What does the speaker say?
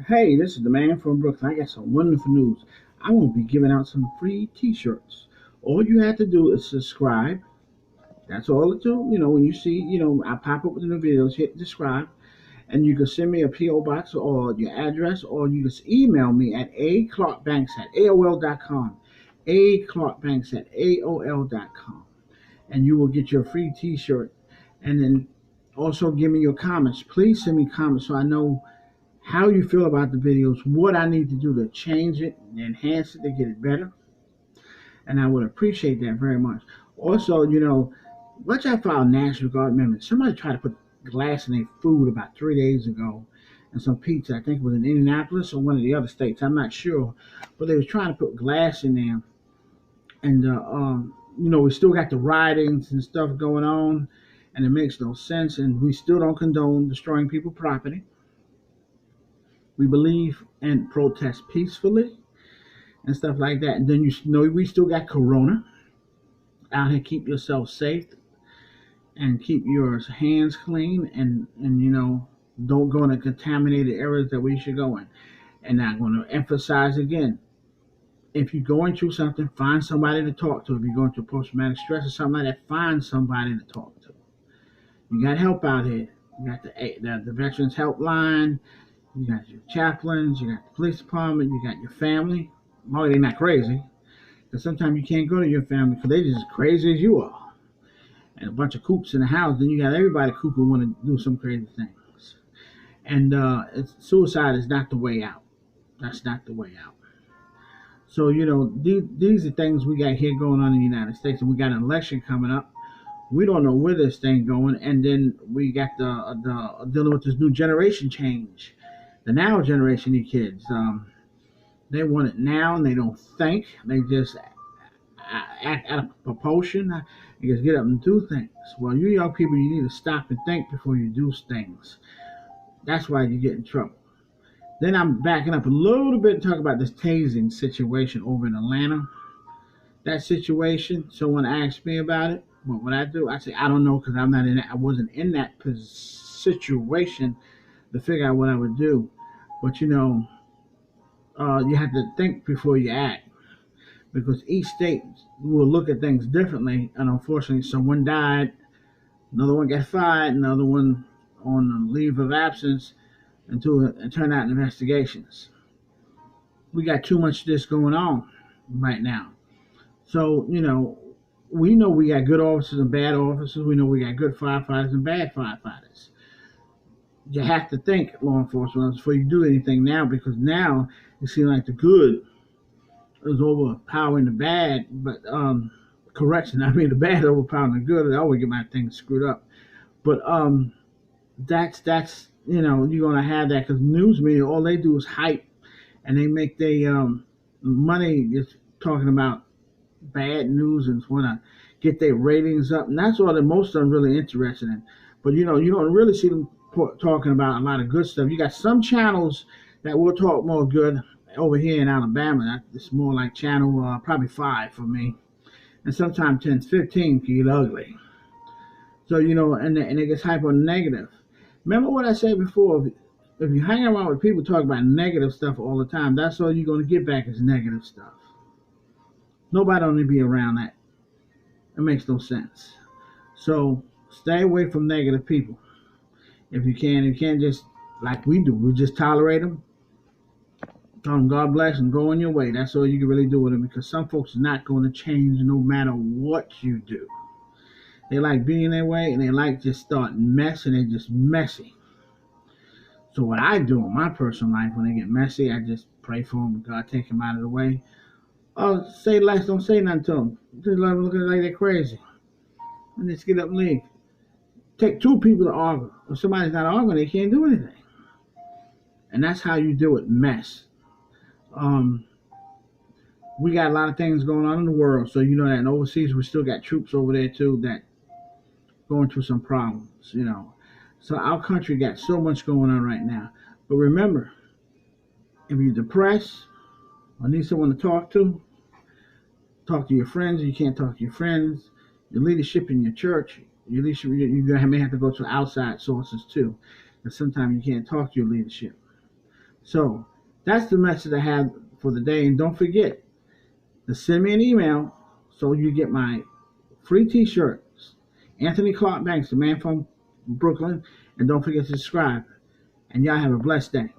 Hey, this is the man from Brooklyn. I got some wonderful news. I'm going to be giving out some free T-shirts. All you have to do is subscribe. That's all it do. When you see, I pop up with the new videos, hit subscribe, and you can send me a PO box or your address, or you just email me at aclarkbanks@aol.com, aclarkbanks@aol.com, and you will get your free T-shirt. And then also give me your comments. Please send me comments so I know how you feel about the videos, what I need to do to change it, enhance it, to get it better. And I would appreciate that very much. Also, watch out for our National Guard members. Somebody tried to put glass in their food about 3 days ago and some pizza. I think it was in Indianapolis or one of the other states. I'm not sure. But they was trying to put glass in there. And, we still got the riotings and stuff going on. And it makes no sense. And we still don't condone destroying people's property. We believe and protest peacefully and stuff like that. And then we still got Corona out here. Keep yourself safe and keep your hands clean, and don't go in the contaminated areas that we should go in. And I'm going to emphasize again: if you're going through something, find somebody to talk to. If you're going through post-traumatic stress or something like that, find somebody to talk to. You got help out here. You got the Veterans Helpline. You got your chaplains, you got the police department, you got your family. Well, they're not crazy, because sometimes you can't go to your family because they're just as crazy as you are. And a bunch of coops in the house, then you got everybody coop who want to do some crazy things. And suicide is not the way out. That's not the way out. So, these are things we got here going on in the United States, and we got an election coming up. We don't know where this thing going, and then we got the dealing with this new generation change. The now generation, these kids, they want it now, and they don't think. They just act out of proportion. They just get up and do things. Well, you young people, you need to stop and think before you do things. That's why you get in trouble. Then I'm backing up a little bit to talk about this tasing situation over in Atlanta. That situation, someone asked me about it. What would I do? I say I don't know, because I'm not in that. I wasn't in that situation to figure out what I would do. But you have to think before you act, because each state will look at things differently. And unfortunately, someone died, another one got fired, another one on leave of absence until it turned out investigations. We got too much of this going on right now. So, we know we got good officers and bad officers. We know we got good firefighters and bad firefighters. You have to think, law enforcement, before you do anything now, because now it seems like the good is overpowering the bad. But correction, I mean the bad overpowering the good. I always get my things screwed up. But that's you're gonna have that, because news media, all they do is hype, and they make their money just talking about bad news and want to get their ratings up, and that's all that most of them really interested in. But you don't really see them talking about a lot of good stuff. You got some channels that will talk more good over here in Alabama. It's more like channel probably 5 for me, and sometimes 10, 15 can get ugly. So and it gets hyper negative. Remember what I said before? If you hang around with people talk about negative stuff all the time, that's all you're going to get back is negative stuff. Nobody want to be around that. It makes no sense. So stay away from negative people if you can. You can't just like we do. We just tolerate them. Tell them God bless and go on your way. That's all you can really do with them, because some folks are not going to change no matter what you do. They like being their way, and they like just starting mess, and they're just messy. So what I do in my personal life when they get messy, I just pray for them. God take them out of the way. Oh, say less. Don't say nothing to them. Just let them look at it like they're crazy, and just get up and leave. Take 2 people to argue. If somebody's not arguing, they can't do anything. And that's how you deal with mess. Um, we got a lot of things going on in the world, so that in overseas we still got troops over there too that going through some problems. So our country got so much going on right now. But remember, if you're depressed or need someone to talk to your friends. You can't talk to your friends. Your leadership in your church, your leadership, you may have to go to outside sources too, because sometimes you can't talk to your leadership. So that's the message I have for the day. And don't forget to send me an email so you get my free t-shirts. Anthony Clark Banks, the man from Brooklyn. And don't forget to subscribe. And y'all have a blessed day.